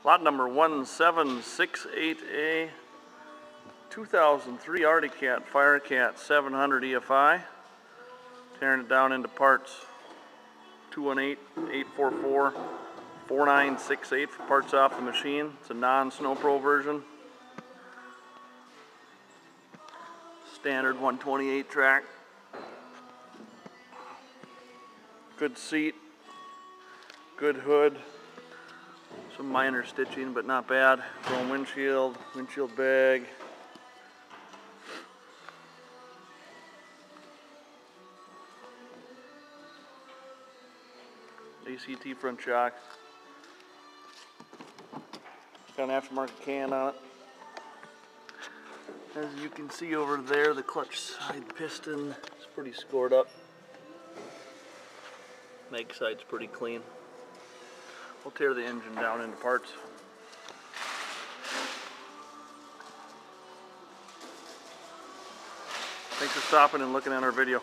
Lot number 1768A, 2003 Firecat Firecat 700 EFI. Tearing it down into parts. 218-844-4968 for parts off the machine. It's a non-Snow Pro version. Standard 128 track. Good seat. Good hood. Some minor stitching, but not bad. Chrome windshield, windshield bag. ACT front shock. Got an aftermarket can on it. As you can see over there, the clutch side piston is pretty scored up. Mag side's pretty clean. We'll tear the engine down into parts. Thanks for stopping and looking at our video.